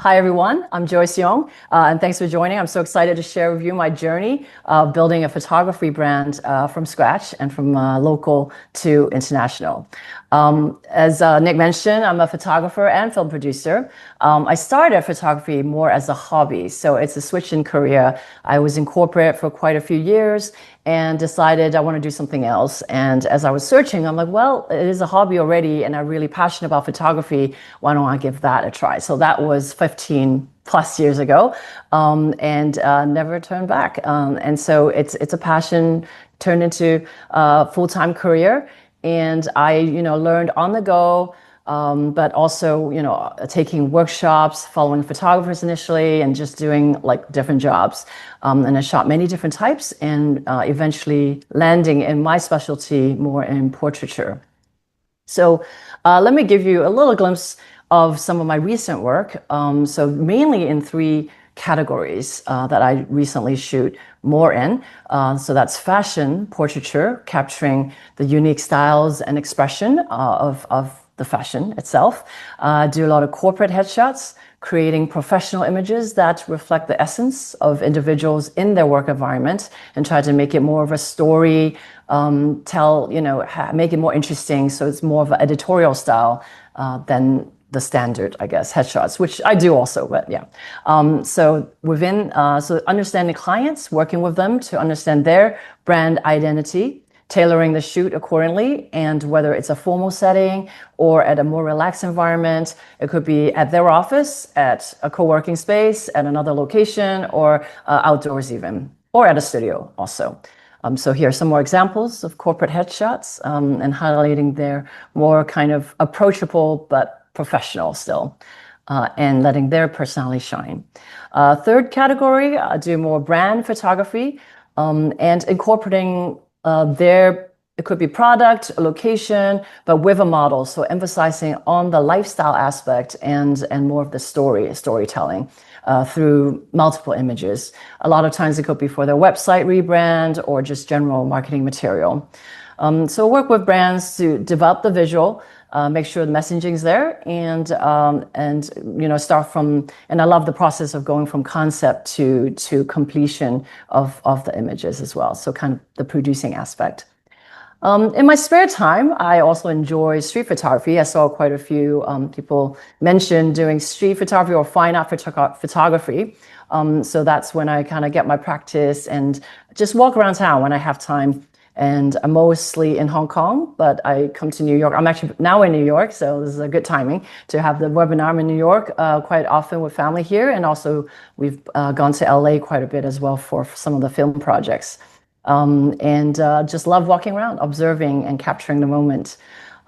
Hi, everyone. I'm Joyce Yung, and thanks for joining. I'm so excited to share with you my journey of building a photography brand from scratch and from local to international. As Nick mentioned, I'm a photographer and film producer. I started photography more as a hobby, so it's a switch in career. I was in corporate for quite a few years and decided I want to do something else. And as I was searching, I'm like, well, it is a hobby already, and I'm really passionate about photography. Why don't I give that a try? So that was 15 plus years ago, and never turned back. And so it's a passion turned into a full-time career. And I, learned on the go, but also, taking workshops, following photographers initially, and just doing like different jobs. And I shot many different types, and eventually landing in my specialty more in portraiture. So let me give you a little glimpse of some of my recent work. So mainly in three categories that I recently shoot more in. So that's fashion, portraiture, capturing the unique styles and expression of the fashion itself. Do a lot of corporate headshots, creating professional images that reflect the essence of individuals in their work environment, and try to make it more of a story, make it more interesting. So it's more of an editorial style than the standard, I guess, headshots, which I do also, but yeah. So understanding clients, working with them to understand their brand identity, tailoring the shoot accordingly, and whether it's a formal setting or at a more relaxed environment. It could be at their office, at a co-working space, at another location, or outdoors even, or at a studio also. So here are some more examples of corporate headshots and highlighting their more kind of approachable but professional still, and letting their personality shine. Third category, I do more brand photography and incorporating it could be product, a location, but with a model. So emphasizing on the lifestyle aspect and more of the storytelling through multiple images. A lot of times it could be for their website rebrand or just general marketing material. So work with brands to develop the visual, make sure the messaging's there, and start from. And I love the process of going from concept to completion of the images as well. So kind of the producing aspect. In my spare time, I also enjoy street photography. I saw quite a few people mention doing street photography or fine art photography. So that's when I kind of get my practice and just walk around town when I have time. And I'm mostly in Hong Kong, but I come to New York. I'm actually now in New York, so this is a good timing to have the webinar in New York quite often with family here. And also we've gone to LA quite a bit as well for some of the film projects. Just love walking around, observing and capturing the moment.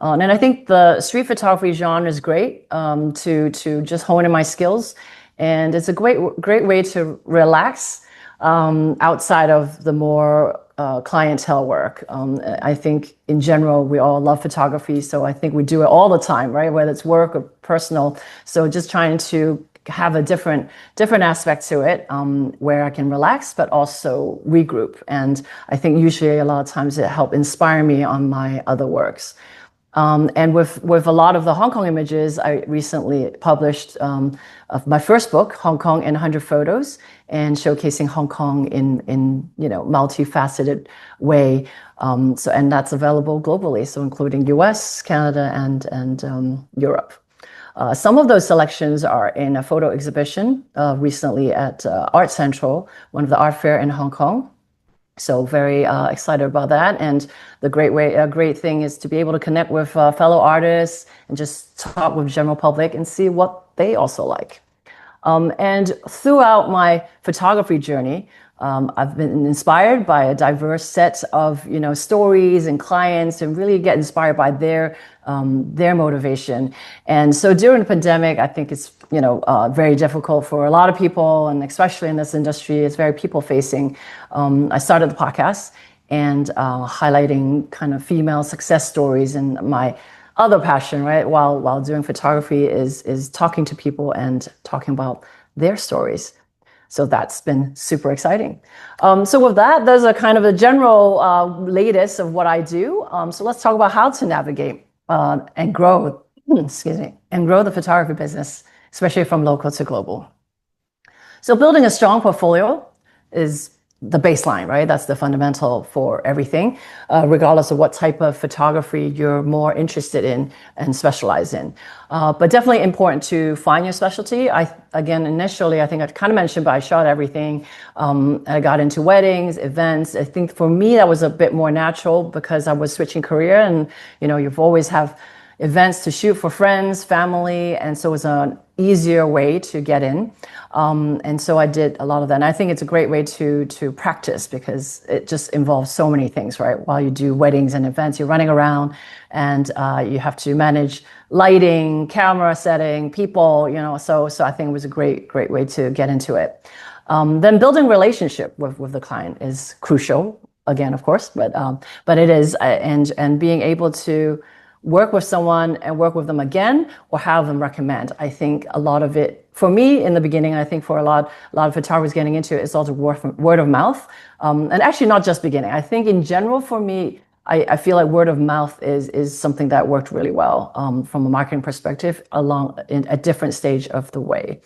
And I think the street photography genre is great to just hone in my skills. And it's a great way to relax outside of the more clientele work. I think in general, we all love photography. So I think we do it all the time, right? Whether it's work or personal. So just trying to have a different aspect to it where I can relax, but also regroup. And I think usually a lot of times it helps inspire me on my other works. And with a lot of the Hong Kong images, I recently published of my first book, Hong Kong in 100 Photos, and showcasing Hong Kong in multifaceted way. And that's available globally, so including US, Canada, and Europe. Some of those selections are in a photo exhibition recently at Art Central, one of the art fair in Hong Kong. So very excited about that. And the great thing is to be able to connect with fellow artists and just talk with general public and see what they also like. And throughout my photography journey, I've been inspired by a diverse set of stories and clients, and really get inspired by their motivation. And so during the pandemic, I think it's very difficult for a lot of people, and especially in this industry, it's very people facing. I started the podcast and highlighting kind of female success stories, and my other passion, right, while doing photography is talking to people and talking about their stories. So that's been super exciting. So with that, there's a kind of a general latest of what I do. So let's talk about how to navigate and grow, and grow the photography business especially from local to global. So building a strong portfolio is the baseline, right? That's the fundamental for everything, regardless of what type of photography you're more interested in and specialize in. But definitely important to find your specialty. Initially, I think I kind of mentioned, but I shot everything. I got into weddings, events. I think for me, that was a bit more natural because I was switching career, and you've always have events to shoot for friends, family, and so it was an easier way to get in. And so I did a lot of that. And I think it's a great way to practice because it just involves so many things, right? While you do weddings and events, you're running around and you have to manage lighting, camera setting, people, so I think it was a great way to get into it. Then building relationship with the client is crucial, again, of course, but it is, and being able to work with someone and work with them again or have them recommend. I think a lot of it, for me in the beginning, I think for a lot of photographers getting into it, it's also word of mouth. And actually not just beginning. I think in general for me, I feel like word of mouth is something that worked really well from a marketing perspective along in a different stage of the way.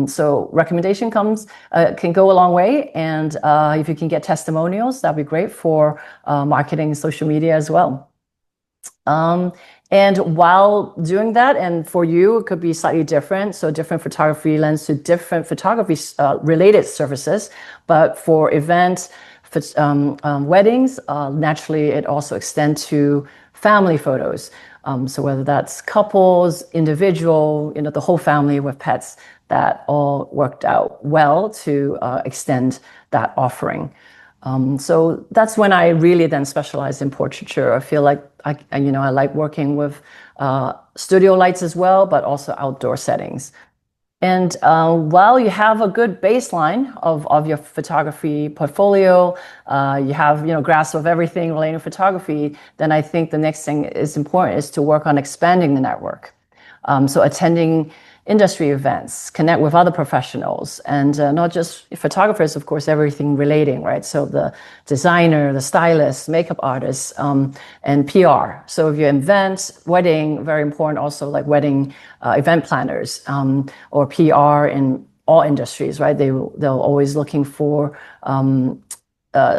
So recommendation can go a long way. And if you can get testimonials, that'd be great for marketing and social media as well. And while doing that, and for you, it could be slightly different. So different photography lends to different photography related services. But for events, weddings, naturally, it also extends to family photos. So whether that's couples, individual, the whole family with pets, that all worked out well to extend that offering. So that's when I really then specialized in portraiture. I feel like I like working with studio lights as well, but also outdoor settings. And while you have a good baseline of your photography portfolio, you have grasp of everything related to photography, then I think the next thing is important is to work on expanding the network. So attending industry events, connect with other professionals, and not just photographers, of course, everything relating, right? So the designer, the stylist, makeup artists, and PR. So if you're events, wedding, very important also like wedding event planners or PR in all industries, right? They'll always looking for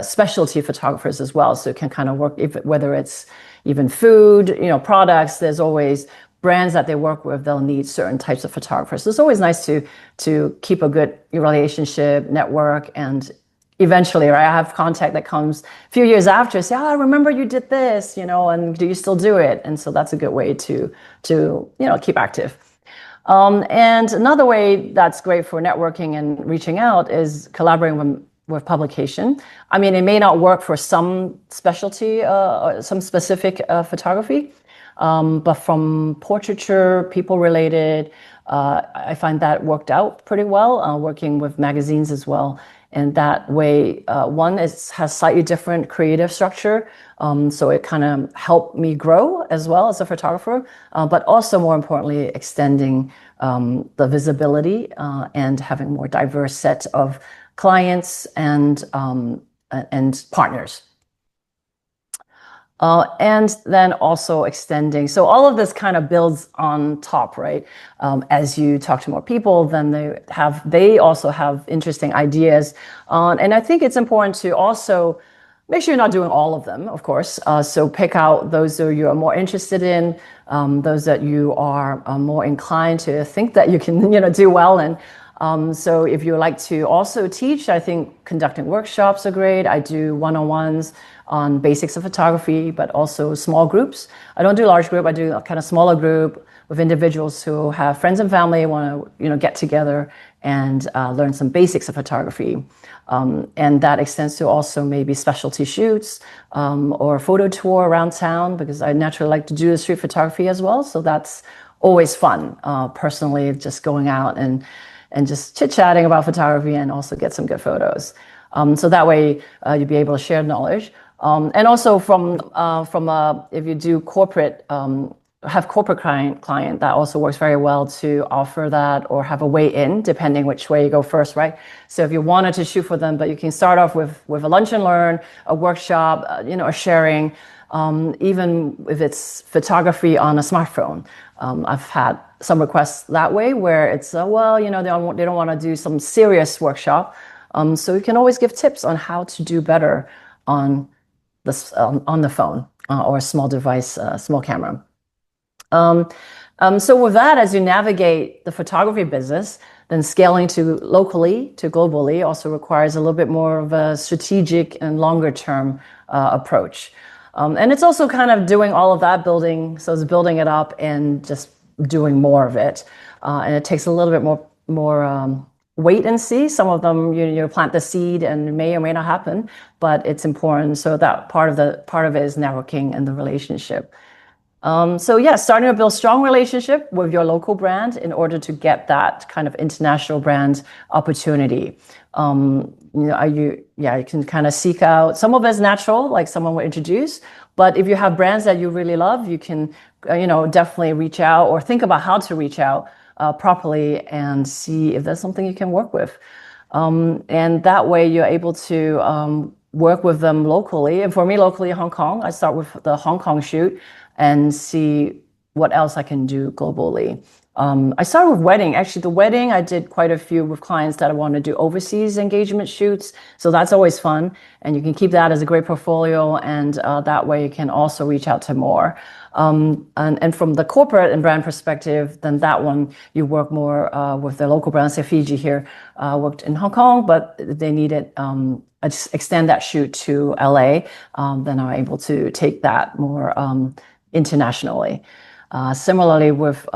specialty photographers as well. So it can kind of work, whether it's even food, products, there's always brands that they work with, they'll need certain types of photographers. So it's always nice to keep a good relationship, network, and eventually, right, I have contact that comes a few years after, say, I remember you did this, and do you still do it? And so that's a good way to keep active. And another way that's great for networking and reaching out is collaborating with publication. I mean, it may not work for some specialty, or some specific photography, but from portraiture, people related, I find that worked out pretty well, working with magazines as well. And that way, one has slightly different creative structure. So it kind of helped me grow as well as a photographer, but also more importantly, extending the visibility and having more diverse set of clients and partners. And then also extending. So all of this kind of builds on top, right? As you talk to more people, then they also have interesting ideas. And I think it's important to also make sure you're not doing all of them, of course. So pick out those that you are more interested in, those that you are more inclined to think that you can, do well in. So if you like to also teach, I think conducting workshops are great. I do one-on-ones on basics of photography, but also small groups. I don't do large group. I do a kind of smaller group with individuals who have friends and family, want to, get together and learn some basics of photography. And that extends to also maybe specialty shoots or a photo tour around town, because I naturally like to do the street photography as well. So that's always fun, personally, just going out and just chit-chatting about photography and also get some good photos. So that way you'll be able to share knowledge. And also if you do have corporate client, that also works very well to offer that or have a way in, depending which way you go first, right? So if you wanted to shoot for them, but you can start off with a lunch and learn, a workshop, a sharing, even if it's photography on a smartphone. I've had some requests that way where it's, well, they don't want to do some serious workshop. So you can always give tips on how to do better on the phone or a small device, small camera. So with that, as you navigate the photography business, then scaling to locally to globally also requires a little bit more of a strategic and longer term approach. And it's also kind of doing all of that so it's building it up and just doing more of it. And it takes a little bit more wait and see. Some of them, you plant the seed and it may or may not happen, but it's important. So that part of it is networking and the relationship. Starting to build strong relationship with your local brand in order to get that kind of international brand opportunity. You can kind of seek out, some of it's natural, like someone will introduce, but if you have brands that you really love, you can, definitely reach out or think about how to reach out properly and see if there's something you can work with. And that way you're able to work with them locally. And for me, locally in Hong Kong, I start with the Hong Kong shoot and see what else I can do globally. I started with wedding. Actually, the wedding, I did quite a few with clients that I want to do overseas engagement shoots. So that's always fun. And you can keep that as a great portfolio. And that way you can also reach out to more. And from the corporate and brand perspective, then that one, you work more with the local brands. Say Fiji here worked in Hong Kong, but they needed extend that shoot to LA. Then I'm able to take that more internationally. Similarly with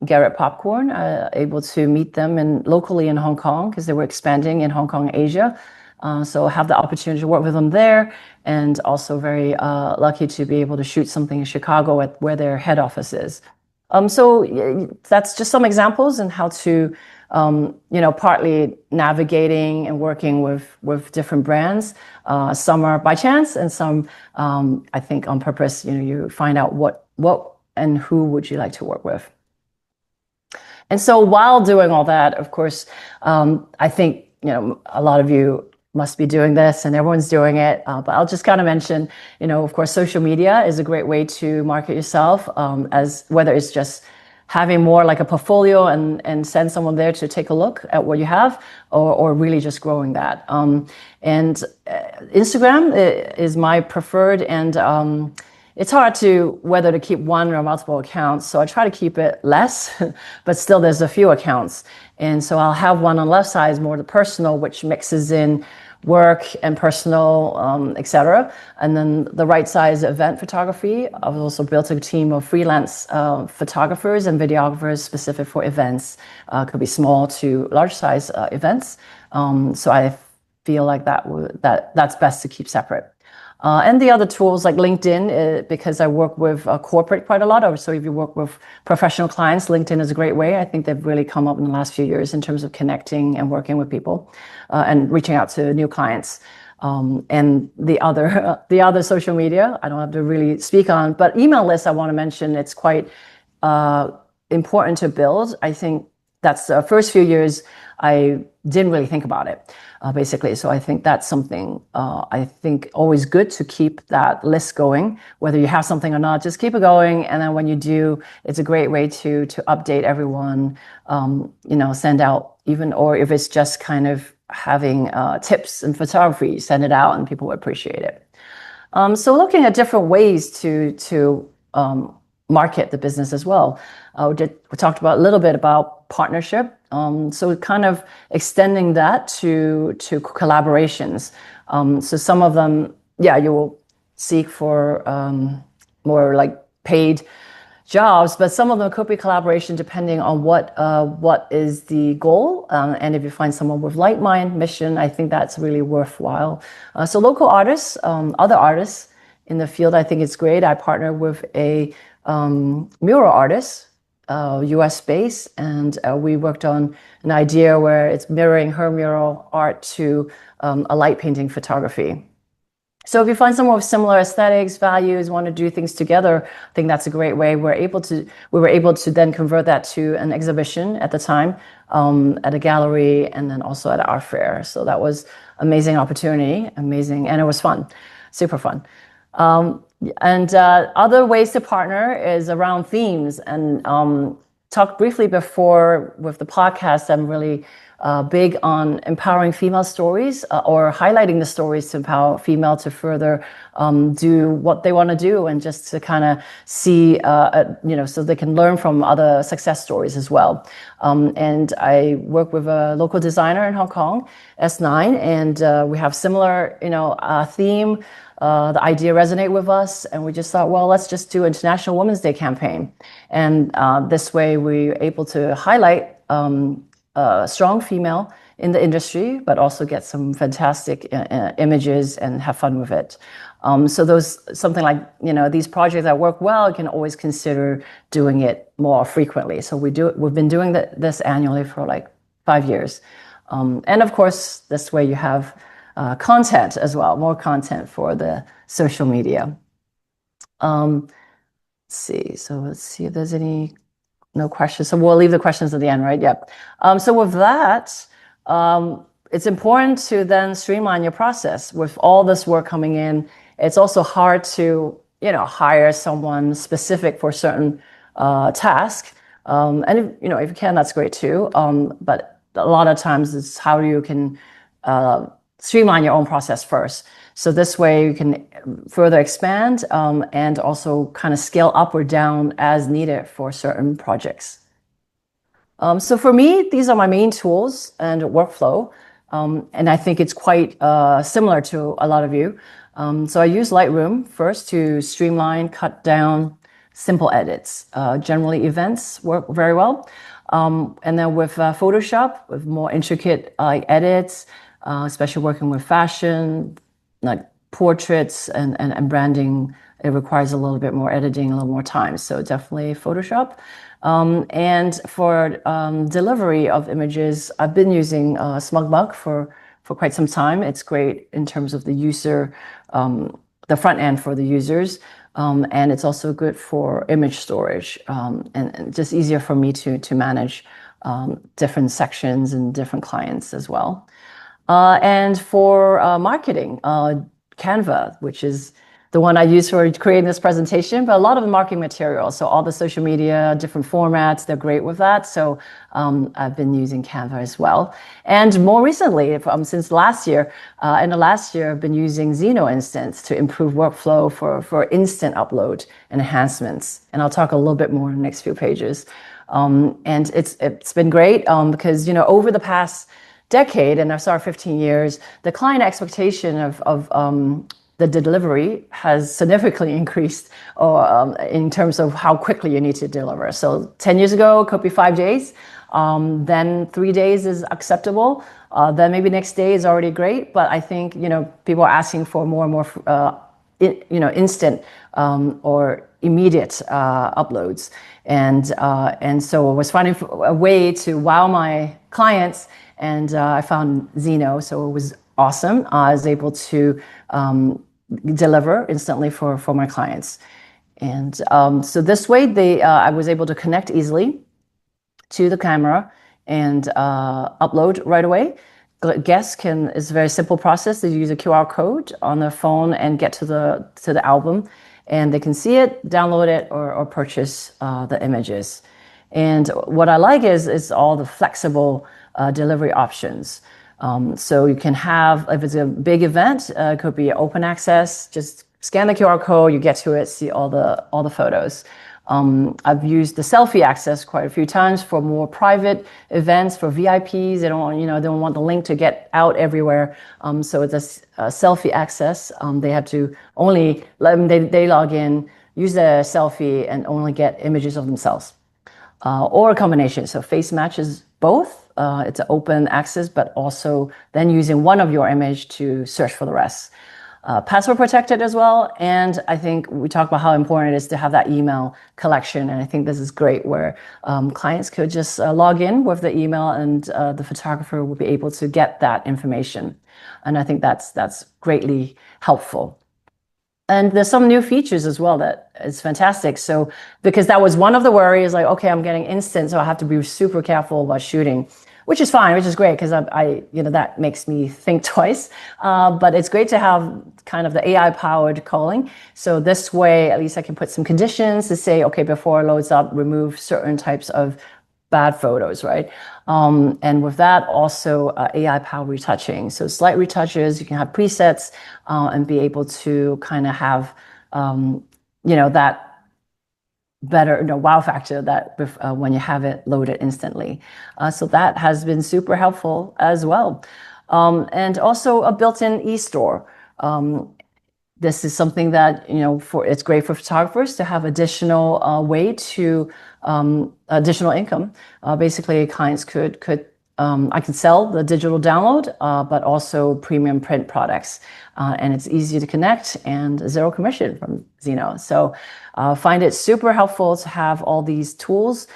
Garrett Popcorn, able to meet them locally in Hong Kong because they were expanding in Hong Kong, Asia. So have the opportunity to work with them there, and also very lucky to be able to shoot something in Chicago at where their head office is. That's just some examples and how to, partly navigating and working with different brands. Some are by chance, and some, I think, on purpose. You find out what and who would you like to work with. And so while doing all that, of course, I think, a lot of you must be doing this and everyone's doing it. But I'll just kind of mention, of course, social media is a great way to market yourself, as whether it's just having more like a portfolio and send someone there to take a look at what you have, or really just growing that. And Instagram is my preferred, and it's hard whether to keep one or multiple accounts. So I try to keep it less, but still there's a few accounts. And so I'll have one on the left side is more the personal, which mixes in work and personal, etc. And then the right side is event photography. I've also built a team of freelance photographers and videographers specific for events. Could be small to large size events. So I feel like that's best to keep separate. And the other tools like LinkedIn, because I work with corporate quite a lot. So if you work with professional clients, LinkedIn is a great way. I think they've really come up in the last few years in terms of connecting and working with people and reaching out to new clients. And the other social media, I don't have to really speak on, but email lists I want to mention. It's quite important to build. I think that's the first few years I didn't really think about it, basically. So I think that's something I think always good to keep that list going, whether you have something or not, just keep it going. And then when you do, it's a great way to update everyone, send out even, or if it's just kind of having tips in photography, send it out and people will appreciate it. So looking at different ways to market the business as well. We talked about a little bit about partnership. So kind of extending that to collaborations. So some of them, you will seek for more like paid jobs, but some of them could be collaboration depending on what is the goal. And if you find someone with like-minded mission, I think that's really worthwhile. So local artists, other artists in the field, I think it's great. I partner with a mural artist, US based, and we worked on an idea where it's mirroring her mural art to a light painting photography. So if you find someone with similar aesthetics, values, want to do things together, I think that's a great way. We were able to then convert that to an exhibition at the time, at a gallery, and then also at an art fair. So that was amazing opportunity, amazing, and it was fun, super fun. And other ways to partner is around themes. And talked briefly before with the podcast, I'm really big on empowering female stories or highlighting the stories to empower female to further do what they want to do, and just to kind of see, so they can learn from other success stories as well. And I work with a local designer in Hong Kong, S9, and we have similar, theme. The idea resonated with us, and we just thought, well, let's just do International Women's Day campaign. And this way we're able to highlight a strong female in the industry, but also get some fantastic images and have fun with it. So something like, these projects that work well, you can always consider doing it more frequently. So we've been doing this annually for like 5 years. And of course, this way you have content as well, more content for the social media. Let's see if there's no questions. So we'll leave the questions at the end, right? Yep. So with that, it's important to then streamline your process. With all this work coming in, it's also hard to, hire someone specific for a certain task. And if you can, that's great too. But a lot of times it's how you can streamline your own process first. So this way you can further expand and also kind of scale up or down as needed for certain projects. So for me, these are my main tools and workflow. And I think it's quite similar to a lot of you. So I use Lightroom first to streamline, cut down simple edits. Generally events work very well. And then with Photoshop, with more intricate edits, especially working with fashion, like portraits and branding, it requires a little bit more editing, a little more time. So definitely Photoshop. And for delivery of images, I've been using SmugMug for quite some time. It's great in terms of the user, the front end for the users. And it's also good for image storage, and just easier for me to manage different sections and different clients as well. And for marketing, Canva, which is the one I use for creating this presentation, but a lot of the marketing materials, so all the social media, different formats, they're great with that. So I've been using Canva as well. And more recently, since last year, in the last year, I've been using Zno Instant to improve workflow for instant upload and enhancements. And I'll talk a little bit more in the next few pages. And it's been great because, over the past decade, and I've started 15 years, the client expectation of the delivery has significantly increased in terms of how quickly you need to deliver. So 10 years ago, it could be 5 days. Then 3 days is acceptable. Then maybe next day is already great. But I think, people are asking for more and more, instant or immediate uploads. And so I was finding a way to wow my clients, and I found Zno, so it was awesome. I was able to deliver instantly for my clients. And so this way, I was able to connect easily to the camera and upload right away. Guests it's a very simple process. They use a QR code on their phone and get to the album, and they can see it, download it, or purchase the images. And what I like is all the flexible delivery options. So you can have, if it's a big event, it could be open access, just scan the QR code, you get to it, see all the photos. I've used the selfie access quite a few times for more private events, for VIPs. They don't want the link to get out everywhere. So it's a selfie access. They have to only they log in, use the selfie, and only get images of themselves, or a combination. So face matches both. It's an open access, but also then using one of your image to search for the rest. Password protected as well. And I think we talked about how important it is to have that email collection. And I think this is great where clients could just log in with the email, and the photographer will be able to get that information. And I think that's greatly helpful. And there's some new features as well that is fantastic. So because that was one of the worries, like, okay, I'm getting instant, so I have to be super careful about shooting. which is fine, which is great because that makes me think twice. But it's great to have kind of the AI powered calling. So this way, at least I can put some conditions to say, okay, before it loads up, remove certain types of bad photos, right? And with that, also AI powered retouching. So slight retouches, you can have presets and be able to kind of have, that better wow factor that when you have it loaded instantly. So that has been super helpful as well. And also a built-in e-store. This is something that, it's great for photographers to have additional way to additional income. Basically, clients I can sell the digital download, but also premium print products. And it's easy to connect and zero commission from Zno. So find it super helpful to have all these tools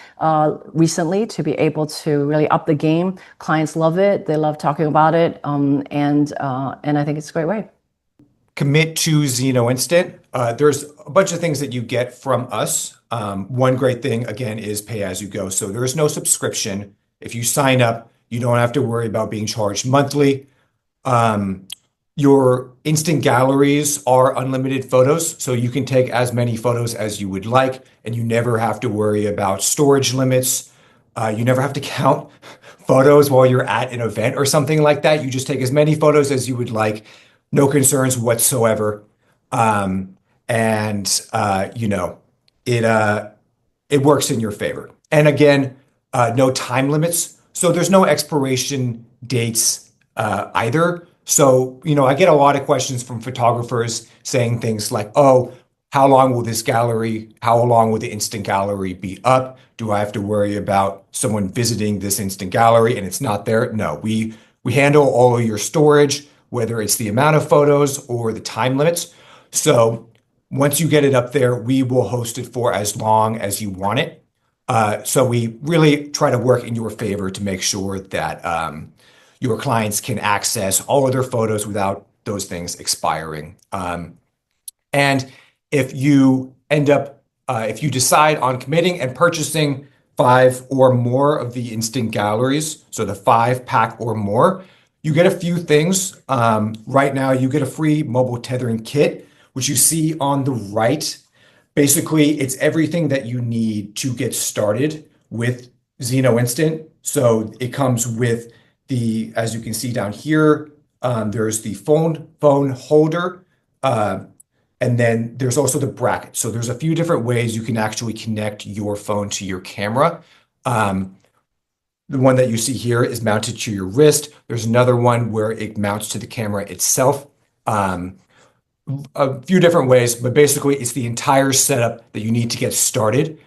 recently to be able to really up the game. Clients love it. They love talking about it. And I think it's a great way. Commit to Zno Instant. There's a bunch of things that you get from us. One great thing, again, is pay as you go. So there is no subscription. If you sign up, you don't have to worry about being charged monthly. Your instant galleries are unlimited photos, so you can take as many photos as you would like, and you never have to worry about storage limits. You never have to count photos while you're at an event or something like that. You just take as many photos as you would like, no concerns whatsoever. It works in your favor. And again, no time limits. So there's no expiration dates either. So, I get a lot of questions from photographers saying things like, oh, how long will the instant gallery be up? Do I have to worry about someone visiting this instant gallery and it's not there? No, we handle all of your storage, whether it's the amount of photos or the time limits. So once you get it up there, we will host it for as long as you want it. So we really try to work in your favor to make sure that your clients can access all of their photos without those things expiring. And if you decide on committing and purchasing 5 or more of the instant galleries, so the 5-pack or more, you get a few things. Right now, you get a free mobile tethering kit, which you see on the right. Basically, it's everything that you need to get started with Zno Instant. So it comes with as you can see down here, there's the phone holder, and then there's also the bracket. So there's a few different ways you can actually connect your phone to your camera. The one that you see here is mounted to your wrist. There's another one where it mounts to the camera itself. A few different ways, but basically it's the entire setup that you need to get started.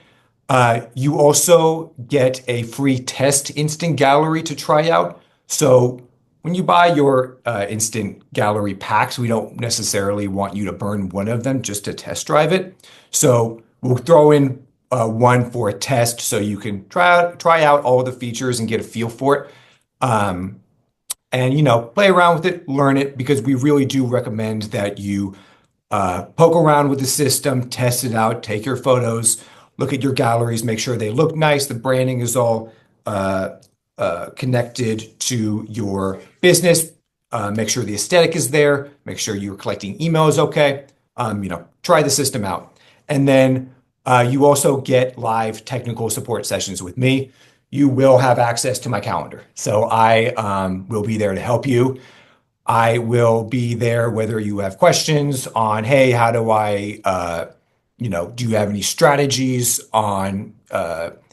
You also get a free test instant gallery to try out. So when you buy your instant gallery packs, we don't necessarily want you to burn one of them just to test drive it. So we'll throw in one for a test so you can try out all the features and get a feel for it. And play around with it, learn it, because we really do recommend that you poke around with the system, test it out, take your photos, look at your galleries, make sure they look nice, the branding is all connected to your business, make sure the aesthetic is there, make sure you're collecting emails okay, try the system out. And then you also get live technical support sessions with me. You will have access to my calendar. So I will be there to help you. I will be there whether you have questions on, hey, how do I, do you have any strategies on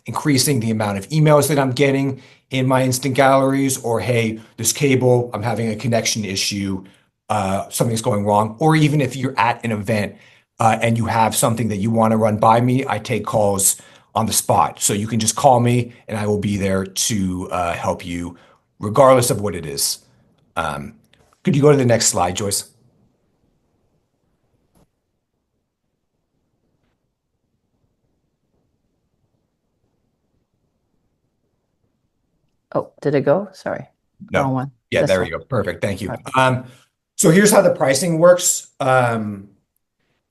increasing the amount of emails that I'm getting in my instant galleries? Or, hey, this cable, I'm having a connection issue, something's going wrong. Or even if you're at an event and you have something that you want to run by me, I take calls on the spot. So you can just call me and I will be there to help you regardless of what it is. Could you go to the next slide, Joyce? Oh, did it go? Sorry. No. Wrong one. Yeah, This there one. you go. Perfect. Thank you. Right. So here's how the pricing works.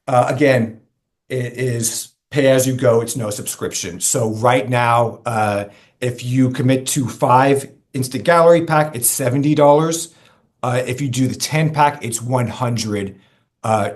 Again, it is pay as you go. It's no subscription. So right now, if you commit to 5 instant gallery pack, it's $70. If you do the 10 pack, it's 100.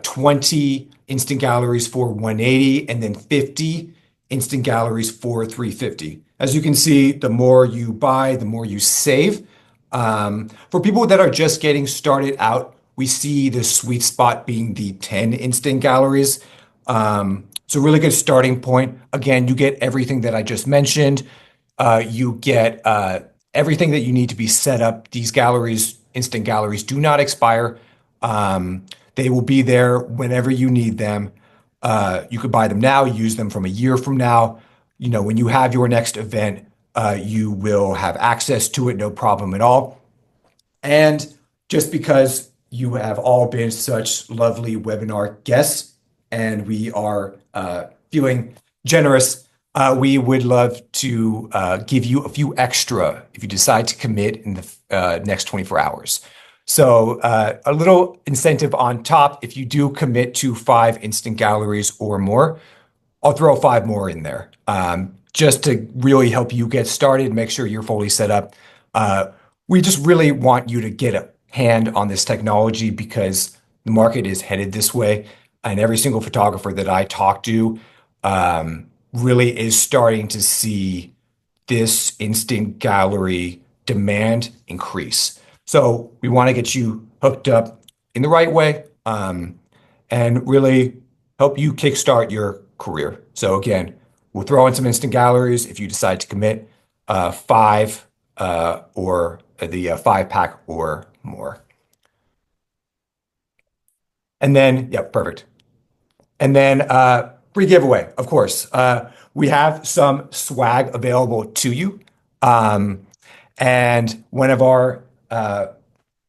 20 instant galleries for 180, and then 50 instant galleries for 350. As you can see, the more you buy, the more you save. For people that are just getting started out, we see the sweet spot being the 10 instant galleries. It's a really good starting point. Again, you get everything that I just mentioned. You get everything that you need to be set up. These galleries, instant galleries, do not expire. They will be there whenever you need them. You could buy them now, use them from a year from now. When you have your next event, you will have access to it, no problem at all. And just because you have all been such lovely webinar guests, and we are feeling generous, we would love to give you a few extra if you decide to commit in the next 24 hours. So a little incentive on top. If you do commit to 5 instant galleries or more, I'll throw 5 more in there just to really help you get started, make sure you're fully set up. We just really want you to get a hand on this technology because the market is headed this way. And every single photographer that I talk to really is starting to see this instant gallery demand increase. So we want to get you hooked up in the right way and really help you kickstart your career. So again, we'll throw in some instant galleries if you decide to commit 5 or the 5 pack or more. And then, yeah, perfect. And then free giveaway, of course. We have some swag available to you. And one of our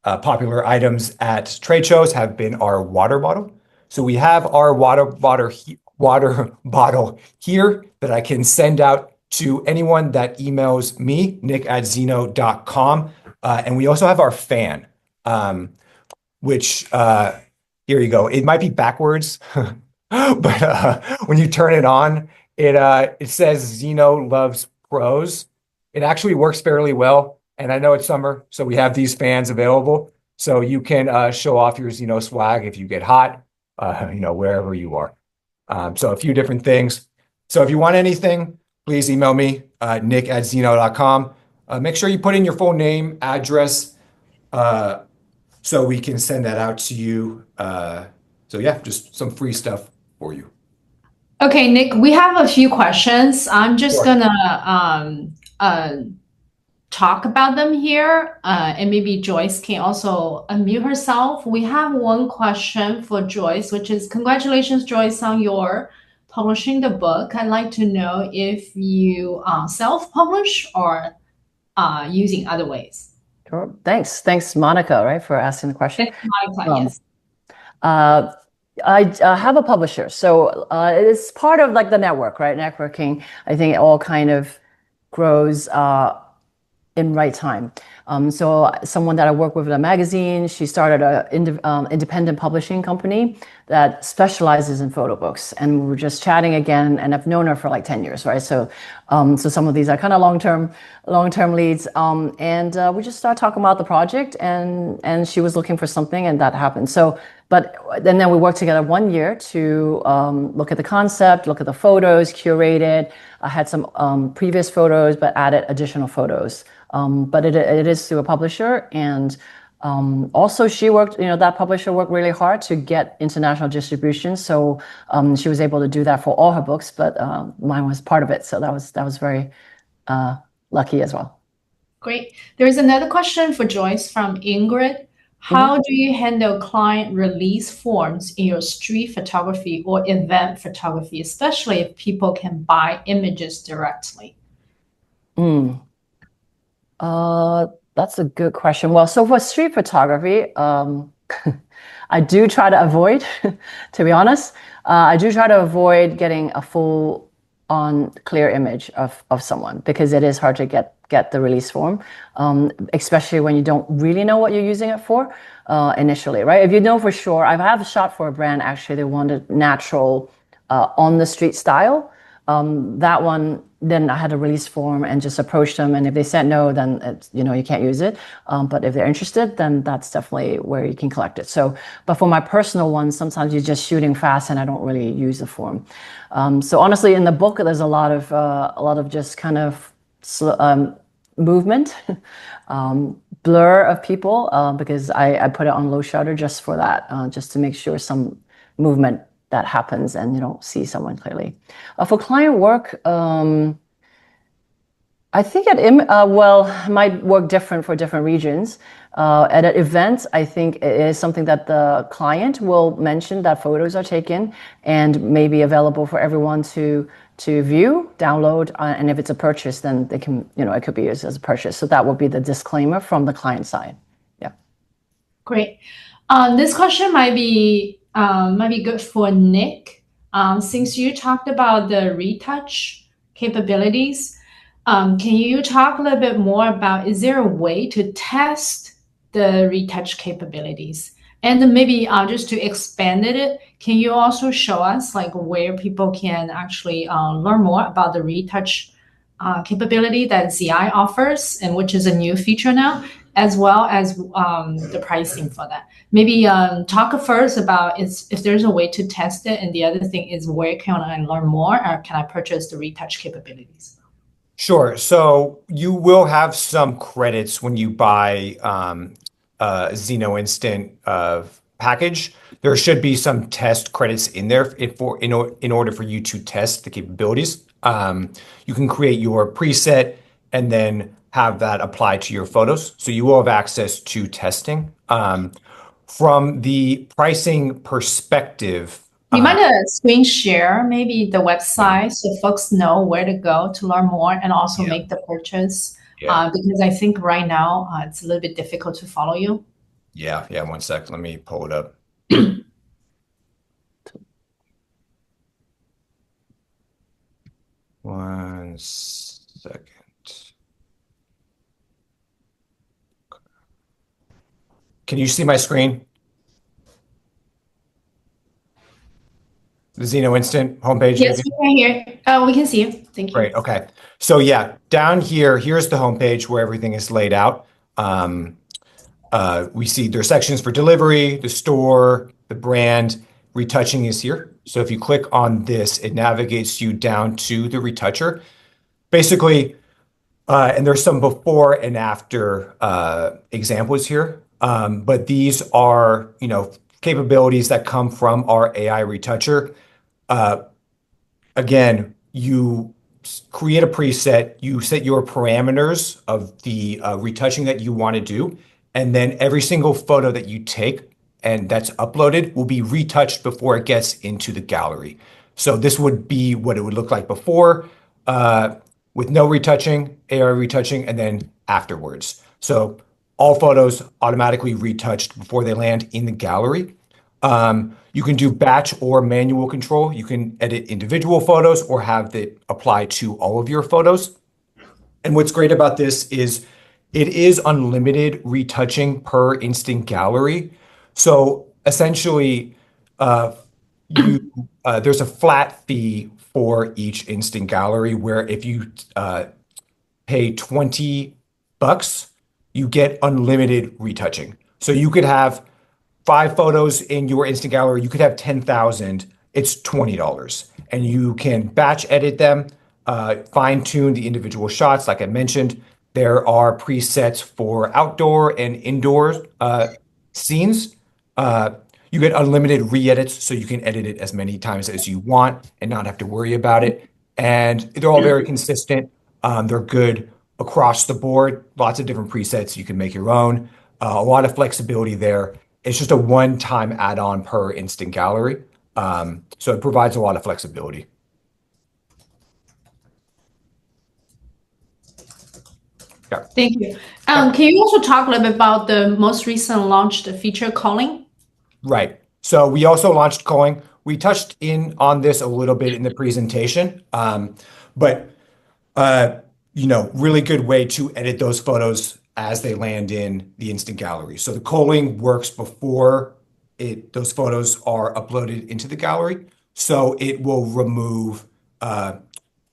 popular items at trade shows have been our water bottle. So we have our water bottle here that I can send out to anyone that emails me, nick@zno.com. And we also have our fan, which here you go. It might be backwards, but when you turn it on, it says Zno loves pros. It actually works fairly well. And I know it's summer, so we have these fans available. So you can show off your Zno swag if you get hot, wherever you are. So a few different things. So if you want anything, please email me, nick@zno.com. Make sure you put in your full name, address, so we can send that out to you. So yeah, just some free stuff for you. Okay, Nick, we have a few questions. I'm just Sure. gonna talk about them here, and maybe Joyce can also unmute herself. We have one question for Joyce, which is, congratulations, Joyce, on your publishing the book. I'd like to know if you self-publish or using other ways. Sure. Thanks, Monica, right, for asking the question. Thanks, Monica, yes. I have a publisher, so it's part of like the network, right? Networking. I think it all kind of grows in right time. So someone that I work with in a magazine, she started an independent publishing company that specializes in photo books. And we were just chatting again, and I've known her for like 10 years, right? So some of these are kind of long-term leads. And we just started talking about the project, and she was looking for something, and that happened. And then we worked together 1 year to look at the concept, look at the photos, curate it. I had some previous photos, but added additional photos. But it is through a publisher, and also she worked, that publisher worked really hard to get international distribution. So she was able to do that for all her books, but mine was part of it. So that was very lucky as well. Great. There's another question for Joyce from Ingrid. How do you handle client release forms in your street photography or event photography, especially if people can buy images directly? That's a good question. Well, so for street photography, I do try to avoid, to be honest, I do try to avoid getting a full on clear image of someone, because it is hard to get the release form, especially when you don't really know what you're using it for initially, right? If you know for sure, I have shot for a brand, actually, they wanted natural on the street style. That one, then I had a release form and just approached them. And if they said no, then it's, you can't use it. But if they're interested, then that's definitely where you can collect it. So, but for my personal ones, sometimes you're just shooting fast and I don't really use the form. So honestly, in the book, there's a lot of just kind of movement, blur of people, because I put it on low shutter just for that, just to make sure some movement that happens and you don't see someone clearly. For client work, I think it might work different for different regions. At an event, I think it is something that the client will mention that photos are taken and may be available for everyone to view, download, and if it's a purchase, then they can, it could be used as a purchase. So that will be the disclaimer from the client side. Yeah. Great. This question might be good for Nick. Since you talked about the retouch capabilities, can you talk a little bit more about, is there a way to test the retouch capabilities? And maybe just to expand it, can you also show us like where people can actually learn more about the retouch capability that ZI offers, and which is a new feature now, as well as the pricing for that? Maybe talk first about if there's a way to test it, and the other thing is where can I learn more, or can I purchase the retouch capabilities? Sure. So you will have some credits when you buy Zno Instant package. There should be some test credits in there in order for you to test the capabilities. You can create your preset and then have that applied to your photos. So you will have access to testing. From the pricing perspective, You might screen share maybe the website so folks know where to go to learn more and also make the purchase. Because I think right now it's a little bit difficult to follow you. Yeah. 1 sec. Let me pull it up. 1 second. Can you see my screen? The Zno Instant homepage? Yes, we can hear. We can see you. Thank you. Great. Okay. So yeah, down here's the homepage where everything is laid out. We see there's sections for delivery, the store, the brand. Retouching is here. So if you click on this, it navigates you down to the retoucher. Basically, and there's some before and after examples here. But these are, capabilities that come from our AI retoucher. Again, you create a preset, you set your parameters of the retouching that you want to do, and then every single photo that you take and that's uploaded will be retouched before it gets into the gallery. So this would be what it would look like before, with no retouching, AI retouching, and then afterwards. So all photos automatically retouched before they land in the gallery. You can do batch or manual control. You can edit individual photos or have it apply to all of your photos. And what's great about this is it is unlimited retouching per instant gallery. So essentially, there's a flat fee for each instant gallery where if you pay $20, you get unlimited retouching. So you could have 5 photos in your instant gallery. You could have 10,000. It's $20. And you can batch edit them, fine tune the individual shots. Like I mentioned, there are presets for outdoor and indoor scenes. You get unlimited re-edits, so you can edit it as many times as you want and not have to worry about it. And they're all very consistent. They're good across the board. Lots of different presets. You can make your own. A lot of flexibility there. It's just a one-time add-on per instant gallery. So it provides a lot of flexibility. Yeah. Thank you. Can you also talk a little bit about the most recent launched feature, culling? Right. So we also launched culling. We touched in on this a little bit in the presentation, but really good way to edit those photos as they land in the instant gallery. So the culling works before those photos are uploaded into the gallery. So it will remove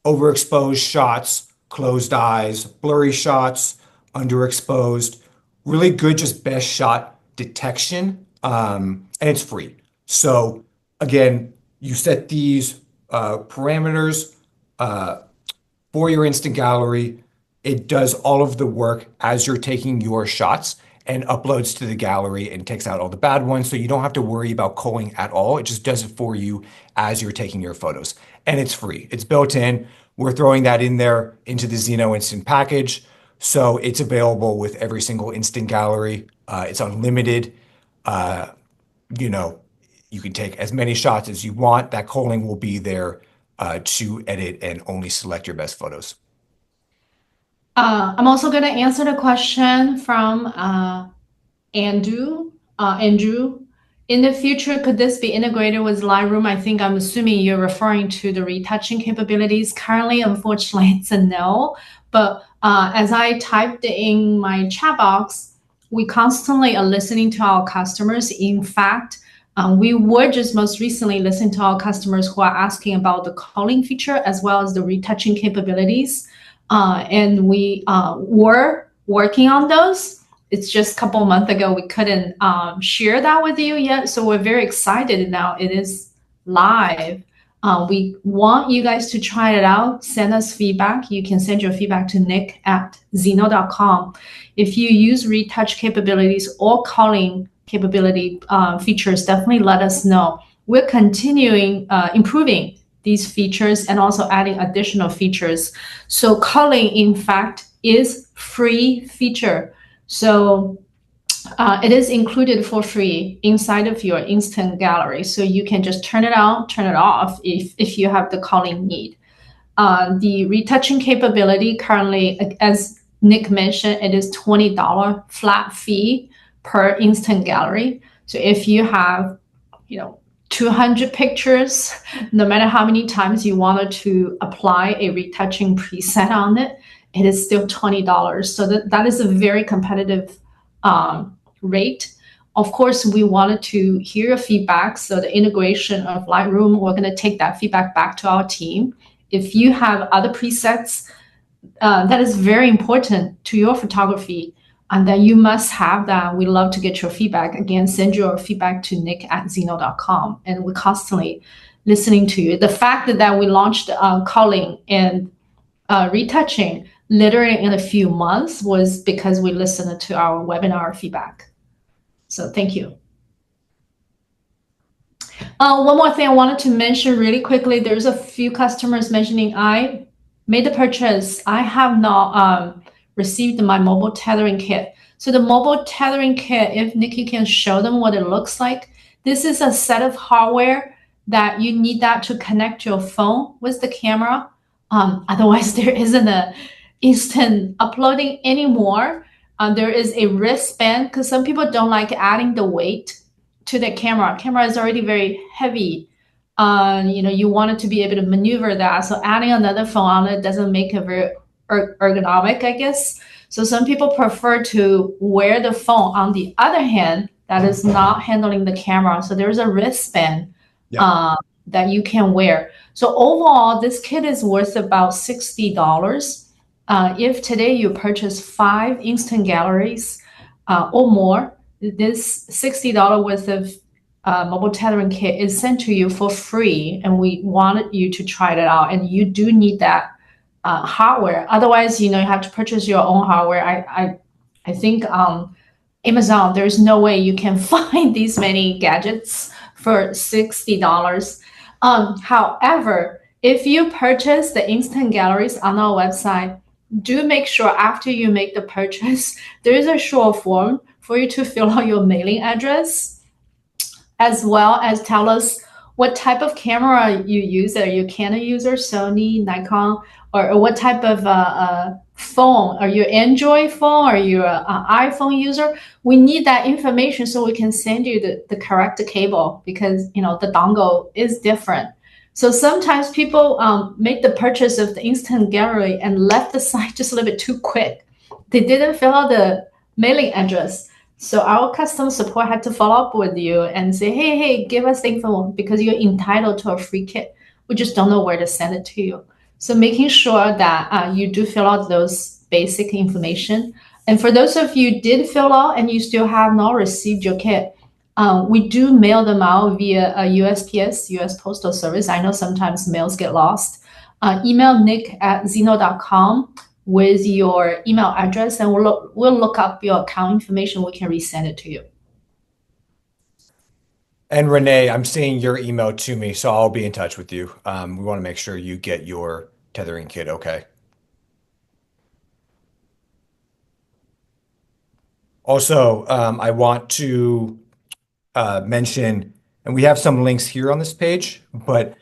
overexposed shots, closed eyes, blurry shots, underexposed, really good just best shot detection, and it's free. So again, you set these parameters for your instant gallery. It does all of the work as you're taking your shots and uploads to the gallery and takes out all the bad ones. So you don't have to worry about culling at all. It just does it for you as you're taking your photos. And it's free. It's built in. We're throwing that in there into the Zno Instant package. So it's available with every single instant gallery. It's unlimited. You know, you can take as many shots as you want. That culling will be there to edit and only select your best photos. I'm also going to answer the question from Andrew. Andrew, in the future, could this be integrated with Lightroom? I think I'm assuming you're referring to the retouching capabilities. Currently, unfortunately, it's a no. But as I typed in my chat box, we constantly are listening to our customers. In fact, we were just most recently listening to our customers who are asking about the culling feature as well as the retouching capabilities. And we were working on those. It's just a couple of months ago, we couldn't share that with you yet. So we're very excited now. It is live. We want you guys to try it out. Send us feedback. You can send your feedback to nick@zno.com. If you use retouch capabilities or culling capability features, definitely let us know. We're continuing improving these features and also adding additional features. So culling, in fact, is free feature. So it is included for free inside of your instant gallery. So you can just turn it on, turn it off if you have the culling need. The retouching capability currently, as Nick mentioned, it is $20 flat fee per instant gallery. So if you have, 200 pictures, no matter how many times you wanted to apply a retouching preset on it, it is still $20. So that is a very competitive rate. Of course, we wanted to hear your feedback. So the integration of Lightroom, we're going to take that feedback back to our team. If you have other presets that is very important to your photography, and then you must have that. We love to get your feedback. Again, send your feedback to nick@zno.com. And we're constantly listening to you. The fact that we launched culling and retouching literally in a few months was because we listened to our webinar feedback. So thank you. One more thing I wanted to mention really quickly. There's a few customers mentioning I made the purchase. I have not received my mobile tethering kit. So the mobile tethering kit, if Nikki can show them what it looks like, this is a set of hardware that you need that to connect your phone with the camera. Otherwise, there isn't a instant uploading anymore. There is a wristband because some people don't like adding the weight to the camera. Camera is already very heavy. You want it to be able to maneuver that. So adding another phone on it doesn't make it very ergonomic, I guess. So some people prefer to wear the phone on the other hand that is not handling the camera. So there's a wristband that you can wear. So overall, this kit is worth about $60. If today you purchase 5 instant galleries or more, this $60 worth of mobile tethering kit is sent to you for free, and we wanted you to try it out. And you do need that hardware. Otherwise, you have to purchase your own hardware. I think Amazon, there's no way you can find these many gadgets for $60. However, if you purchase the instant galleries on our website, do make sure after you make the purchase, there is a short form for you to fill out your mailing address, as well as tell us what type of camera you use. Are you a Canon user, Sony, Nikon, or what type of phone? Are you an Android phone? Are you an iPhone user? We need that information so we can send you the correct cable, because the dongle is different. So sometimes people make the purchase of the instant gallery and left the site just a little bit too quick. They didn't fill out the mailing address. So our customer support had to follow up with you and say, hey, give us the info because you're entitled to a free kit. We just don't know where to send it to you. So making sure that you do fill out those basic information. And for those of you did fill out and you still have not received your kit, we do mail them out via a USPS, US Postal Service. I know sometimes mails get lost. Email nick@zno.com with your email address, and we'll look up your account information. We can resend it to you. And Renee, I'm seeing your email to me, so I'll be in touch with you. We want to make sure you get your tethering kit, okay? Also, I want to mention, and we have some links here on this page, but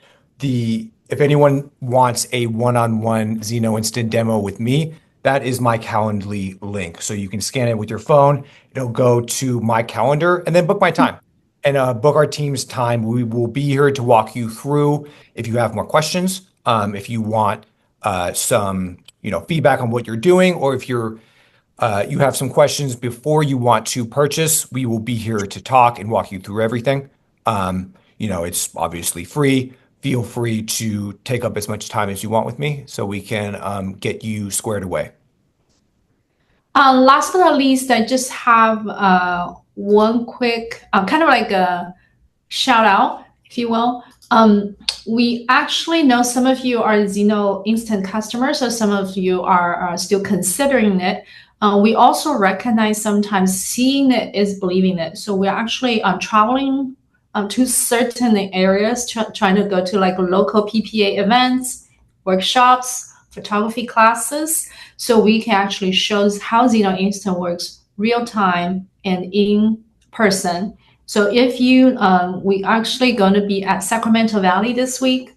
if anyone wants a one-on-one Zno Instant demo with me, that is my Calendly link. So you can scan it with your phone. It'll go to my calendar and then book my time and book our team's time. We will be here to walk you through if you have more questions, if you want some feedback on what you're doing, or if you have some questions before you want to purchase. We will be here to talk and walk you through everything. It's obviously free. Feel free to take up as much time as you want with me so we can get you squared away. Last but not least, I just have one quick kind of like a shout out, if you will. We actually know some of you are Zno Instant customers, so some of you are still considering it. We also recognize sometimes seeing it is believing it. So we're actually traveling to certain areas, trying to go to like local PPA events, workshops, photography classes, so we can actually show how Zno Instant works real time and in person. So if we actually going to be at Sacramento Valley this week.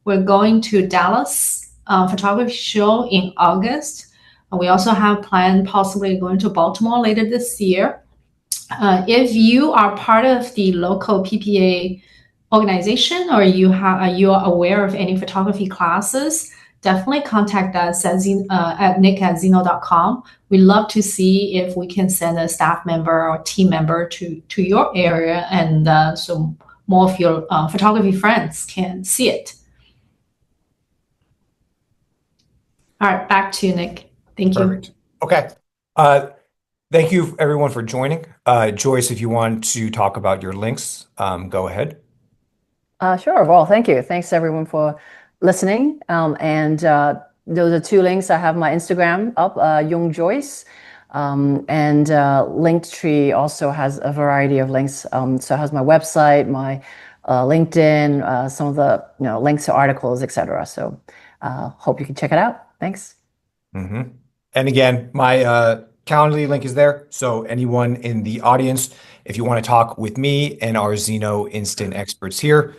We're going to Dallas photography show in August. We also have planned possibly going to Baltimore later this year. If you are part of the local PPA organization, or you are aware of any photography classes, definitely contact us at nick@zno.com. We'd love to see if we can send a staff member or team member to your area, and so more of your photography friends can see it. All right, back to you, Nick. Thank you. Perfect. Okay. Thank you everyone for joining. Joyce, if you want to talk about your links, go ahead. Sure. Well, thank you. Thanks everyone for listening. And those are two links. I have my Instagram up, Yung Joyce, and Linktree also has a variety of links. So it has my website, my LinkedIn, some of the links to articles, etc. So hope you can check it out. Thanks. Mm-hmm. And again, my Calendly link is there. So anyone in the audience, if you want to talk with me and our Zno Instant experts here,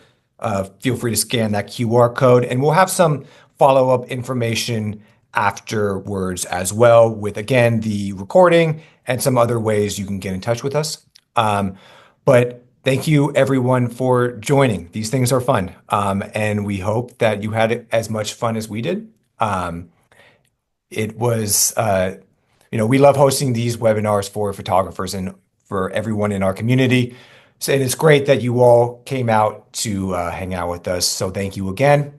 feel free to scan that QR code, and we'll have some follow-up information afterwards as well with, again, the recording and some other ways you can get in touch with us. But thank you everyone for joining. These things are fun. And we hope that you had as much fun as we did. It was, we love hosting these webinars for photographers and for everyone in our community. So, and it's great that you all came out to hang out with us. So thank you again.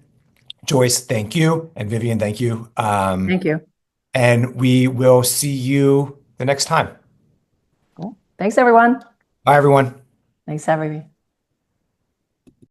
Joyce, thank you. And Vivian, thank you. Thank you. And we will see you the next time. Cool. Thanks, everyone. Bye, everyone. Thanks, everybody.